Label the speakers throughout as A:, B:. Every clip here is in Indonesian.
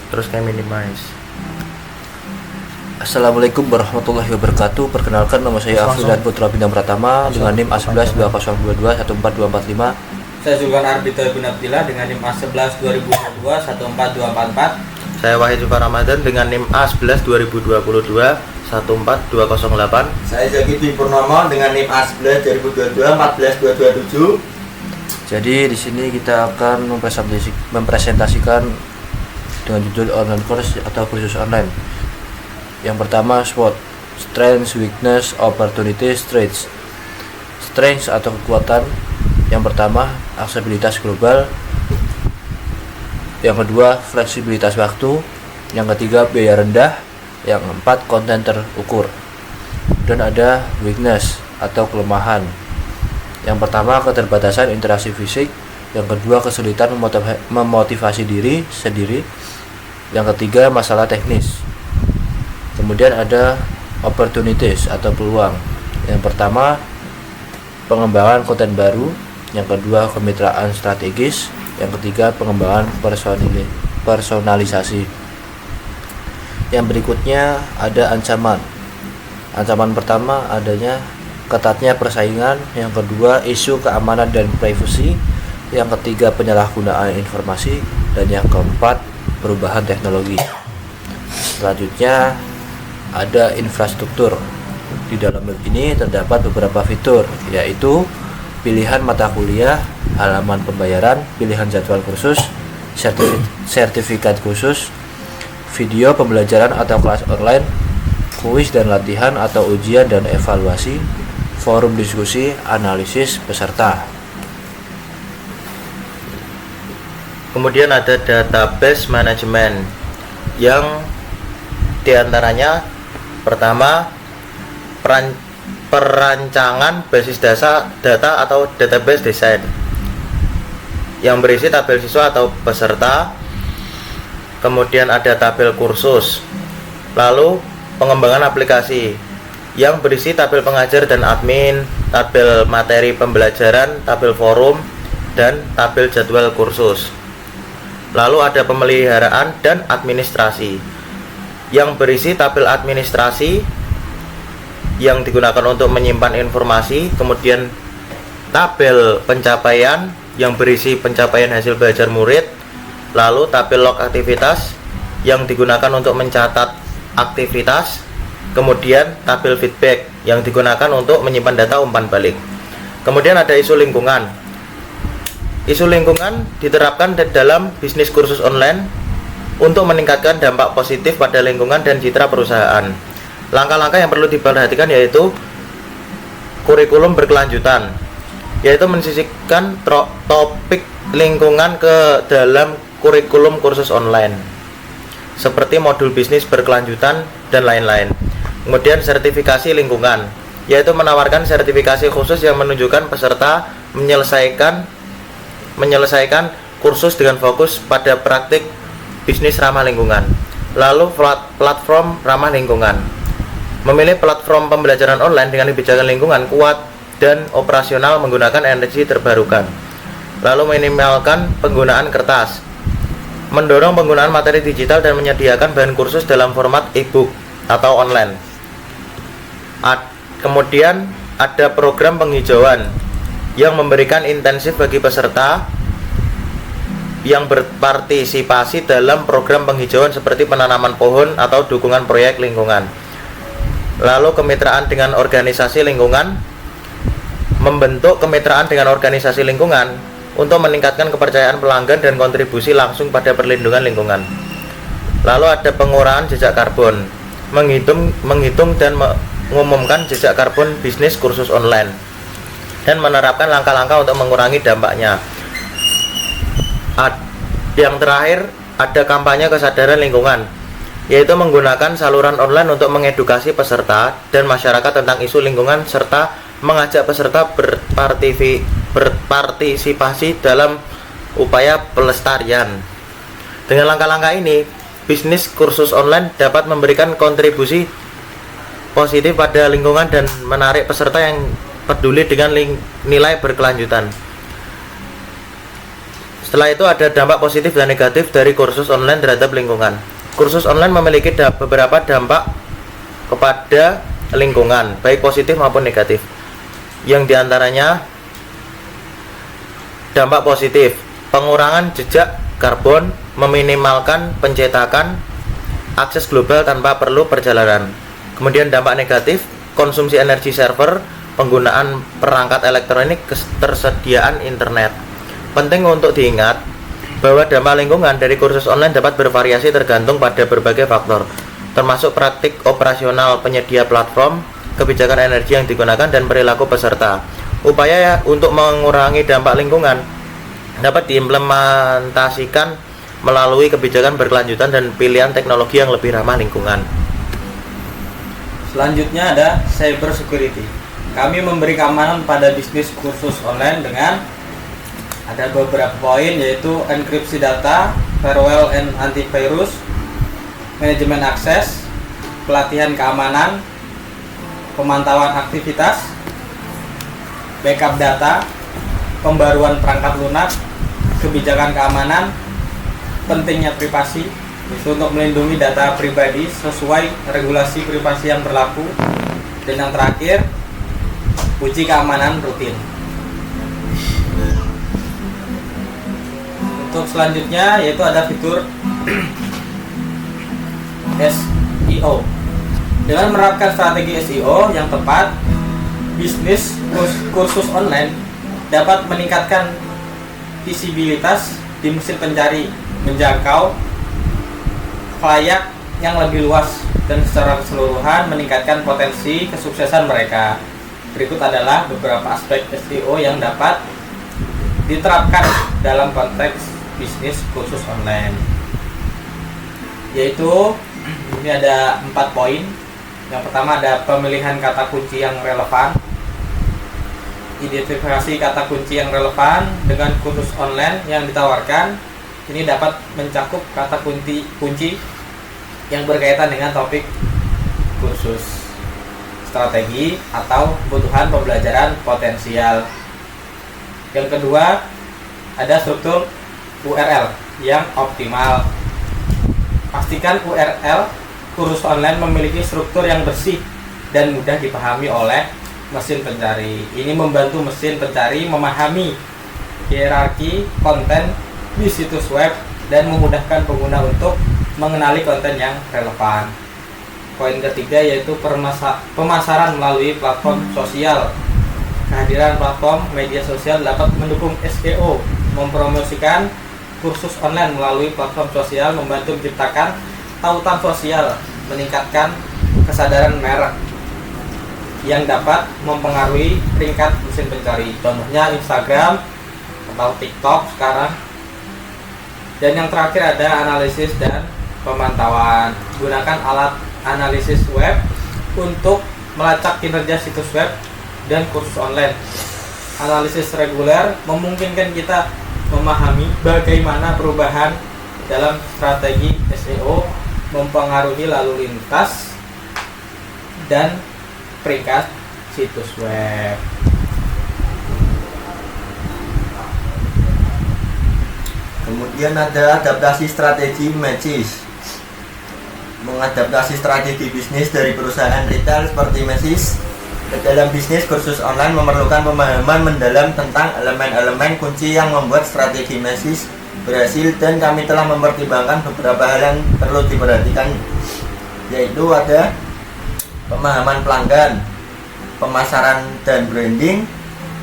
A: terus kayak minimize.
B: Assalamualaikum warahmatullahi wabarakatuh. Perkenalkan, nama saya Afrizal Putra Bintang Pratama dengan NIM A11 2022 14245.
C: Saya Zulkan Arbito Ibn Abdillah dengan NIM A11 2022 14244.
A: Saya Wahid Zufar Ramadan dengan NIM A11 2022 14208.
C: Saya Zaki Dwi Purnomo dengan NIM A11 2022 14227.
B: Jadi di sini kita akan mempresentasikan dengan judul online course atau kursus online. Yang pertama, SWOT, Strengths, Weakness, Opportunities, Threats. Strengths atau kekuatan. Yang pertama, aksesibilitas global. Yang kedua, fleksibilitas waktu. Yang ketiga, biaya rendah. Yang keempat, konten terukur. Dan ada weakness atau kelemahan. Yang pertama, keterbatasan interaksi fisik. Yang kedua, kesulitan memotivasi diri sendiri. Yang ketiga, masalah teknis. Kemudian ada opportunities atau peluang. Yang pertama, pengembangan konten baru. Yang kedua, kemitraan strategis. Yang ketiga, pengembangan personalisasi. Yang berikutnya ada ancaman. Ancaman pertama adanya ketatnya persaingan. Yang kedua, isu keamanan dan privasi. Yang ketiga, penyalahgunaan informasi. Dan yang keempat, perubahan teknologi. Selanjutnya ada infrastruktur. Di dalam web ini terdapat beberapa fitur, yaitu pilihan mata kuliah, halaman pembayaran, pilihan jadwal kursus, sertifikat khusus, video pembelajaran atau kelas online, kuis dan latihan atau ujian dan evaluasi, forum diskusi, analisis peserta.
A: Kemudian ada database management yang diantaranya pertama, perancangan basis data atau database design yang berisi tabel siswa atau peserta. Kemudian ada tabel kursus. Lalu pengembangan aplikasi yang berisi tabel pengajar dan admin, tabel materi pembelajaran, tabel forum, dan tabel jadwal kursus. Lalu ada pemeliharaan dan administrasi yang berisi tabel administrasi yang digunakan untuk menyimpan informasi, kemudian tabel pencapaian yang berisi pencapaian hasil belajar murid, lalu tabel log aktivitas yang digunakan untuk mencatat aktivitas, kemudian tabel feedback yang digunakan untuk menyimpan data umpan balik. Kemudian ada isu lingkungan. Isu lingkungan diterapkan dalam bisnis kursus online untuk meningkatkan dampak positif pada lingkungan dan citra perusahaan. Langkah-langkah yang perlu diperhatikan yaitu kurikulum berkelanjutan, yaitu mensisipkan topik lingkungan ke dalam kurikulum kursus online seperti modul bisnis berkelanjutan dan lain-lain. Kemudian sertifikasi lingkungan, yaitu menawarkan sertifikasi khusus yang menunjukkan peserta menyelesaikan kursus dengan fokus pada praktik bisnis ramah lingkungan. Lalu platform ramah lingkungan, memilih platform pembelajaran online dengan kebijakan lingkungan kuat dan operasional menggunakan energi terbarukan. Lalu minimalkan penggunaan kertas, mendorong penggunaan materi digital dan menyediakan bahan kursus dalam format e-book atau online. Kemudian ada program penghijauan yang memberikan intensif bagi peserta yang berpartisipasi dalam program penghijauan seperti penanaman pohon atau dukungan proyek lingkungan. Lalu kemitraan dengan organisasi lingkungan, membentuk kemitraan dengan organisasi lingkungan untuk meningkatkan kepercayaan pelanggan dan kontribusi langsung pada perlindungan lingkungan. Lalu ada pengurangan jejak karbon, menghitung dan mengumumkan jejak karbon bisnis kursus online dan menerapkan langkah-langkah untuk mengurangi dampaknya. Yang terakhir ada kampanye kesadaran lingkungan, yaitu menggunakan saluran online untuk mengedukasi peserta dan masyarakat tentang isu lingkungan serta mengajak peserta berpartisipasi dalam upaya pelestarian. Dengan langkah-langkah ini, bisnis kursus online dapat memberikan kontribusi positif pada lingkungan dan menarik peserta yang peduli dengan nilai berkelanjutan. Setelah itu ada dampak positif dan negatif dari kursus online terhadap lingkungan. Kursus online memiliki beberapa dampak kepada lingkungan, baik positif maupun negatif. Yang diantaranya dampak positif, pengurangan jejak karbon, meminimalkan pencetakan, akses global tanpa perlu perjalanan. Kemudian dampak negatif, konsumsi energi server, penggunaan perangkat elektronik, ketersediaan internet. Penting untuk diingat bahwa dampak lingkungan dari kursus online dapat bervariasi tergantung pada berbagai faktor, termasuk praktik operasional penyedia platform, kebijakan energi yang digunakan, dan perilaku peserta. Upaya untuk mengurangi dampak lingkungan dapat diimplementasikan melalui kebijakan berkelanjutan dan pilihan teknologi yang lebih ramah lingkungan.
C: Selanjutnya ada cyber security. Kami memberi keamanan pada bisnis kursus online dengan ada beberapa poin, yaitu enkripsi data, firewall and antivirus, manajemen akses, pelatihan keamanan, pemantauan aktivitas, backup data, pembaruan perangkat lunak, kebijakan keamanan, pentingnya privasi, itu untuk melindungi data pribadi sesuai regulasi privasi yang berlaku, dan yang terakhir uji keamanan rutin. Untuk selanjutnya yaitu ada fitur SEO. Dengan menerapkan strategi SEO yang tepat, bisnis kursus online dapat meningkatkan visibilitas di mesin pencari, menjangkau klien yang lebih luas, dan secara keseluruhan meningkatkan potensi kesuksesan mereka. Berikut adalah beberapa aspek SEO yang dapat diterapkan dalam konteks bisnis kursus online, yaitu ini ada 4 poin. Yang pertama ada pemilihan kata kunci yang relevan. Identifikasi kata kunci yang relevan dengan kursus online yang ditawarkan. Ini dapat mencakup kata kunci yang berkaitan dengan topik kursus, strategi, atau kebutuhan pembelajaran potensial. Yang kedua, ada struktur URL yang optimal. Pastikan URL kursus online memiliki struktur yang bersih dan mudah dipahami oleh mesin pencari. Ini membantu mesin pencari memahami hierarki konten di situs web dan memudahkan pengguna untuk mengenali konten yang relevan. Poin ketiga yaitu pemasaran melalui platform sosial. Kehadiran platform media sosial dapat mendukung SEO, mempromosikan kursus online melalui platform sosial, membantu menciptakan tautan sosial, meningkatkan kesadaran merek yang dapat mempengaruhi peringkat mesin pencari. Contohnya Instagram atau TikTok sekarang. Dan yang terakhir ada analisis dan pemantauan. Gunakan alat analisis web untuk melacak kinerja situs web dan kursus online. Analisis reguler memungkinkan kita memahami bagaimana perubahan dalam strategi SEO mempengaruhi lalu lintas dan peringkat situs web.
D: Kemudian ada adaptasi strategi Macy's. Mengadaptasi strategi bisnis dari perusahaan retail seperti Macy's ke dalam bisnis kursus online memerlukan pemahaman mendalam tentang elemen-elemen kunci yang membuat strategi Macy's berhasil, dan kami telah mempertimbangkan beberapa hal yang perlu diperhatikan, yaitu ada pemahaman pelanggan, pemasaran dan branding,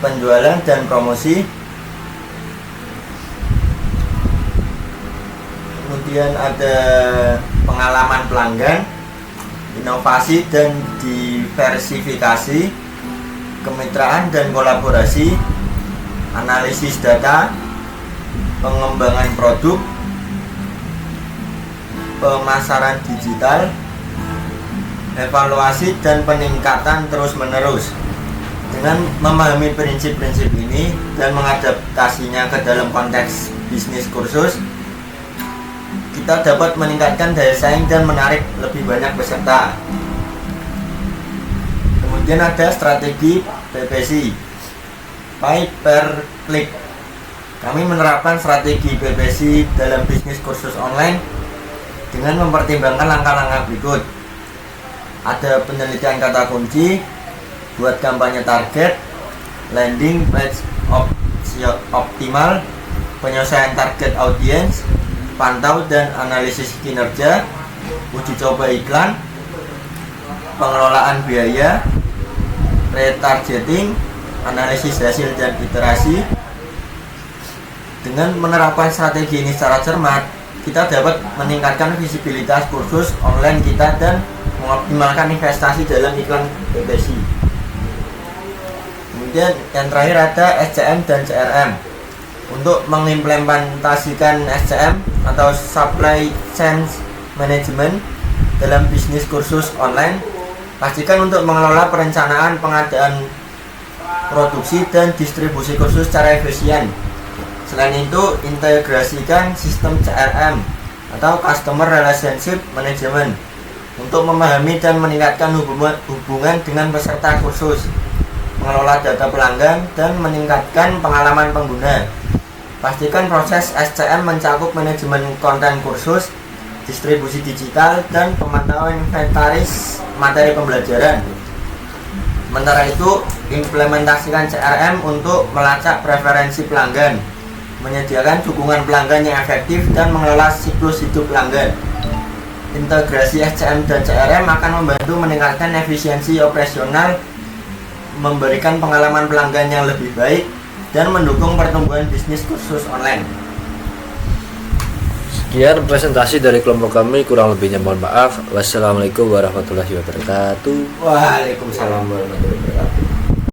D: penjualan dan promosi, kemudian ada pengalaman pelanggan, inovasi dan diversifikasi, kemitraan dan kolaborasi, analisis data, pengembangan produk, pemasaran digital, evaluasi dan peningkatan terus-menerus. Dengan memahami prinsip-prinsip ini dan mengadaptasinya ke dalam konteks bisnis kursus, kita dapat meningkatkan daya saing dan menarik lebih banyak peserta. Kemudian ada strategi PPC, pay per click. Kami menerapkan strategi PPC dalam bisnis kursus online dengan mempertimbangkan langkah-langkah berikut. Ada penelitian kata kunci, buat kampanye target, landing page optimal, penyelesaian target audiens, pantau dan analisis kinerja, uji coba iklan, pengelolaan biaya, retargeting, analisis hasil dan iterasi. Dengan menerapkan strategi ini secara cermat, kita dapat meningkatkan visibilitas kursus online kita dan mengoptimalkan investasi dalam iklan PPC. Kemudian yang terakhir ada SCM dan CRM. Untuk mengimplementasikan SCM atau Supply Chain Management dalam bisnis kursus online, pastikan untuk mengelola perencanaan pengadaan produksi dan distribusi kursus secara efisien. Selain itu, integrasikan sistem CRM atau Customer Relationship Management untuk memahami dan meningkatkan hubungan dengan peserta kursus, mengelola data pelanggan, dan meningkatkan pengalaman pengguna. Pastikan proses SCM mencakup manajemen konten kursus, distribusi digital, dan pemantauan inventaris materi pembelajaran. Sementara itu, implementasikan CRM untuk melacak preferensi pelanggan, menyediakan dukungan pelanggan yang efektif, dan mengelola siklus hidup pelanggan. Integrasi SCM dan CRM akan membantu meningkatkan efisiensi operasional, memberikan pengalaman pelanggan yang lebih baik, dan mendukung pertumbuhan bisnis kursus online.
B: Sekian presentasi dari kelompok kami, kurang lebihnya mohon maaf. Wassalamualaikum warahmatullahi wabarakatuh.
D: Waalaikumsalam warahmatullahi wabarakatuh.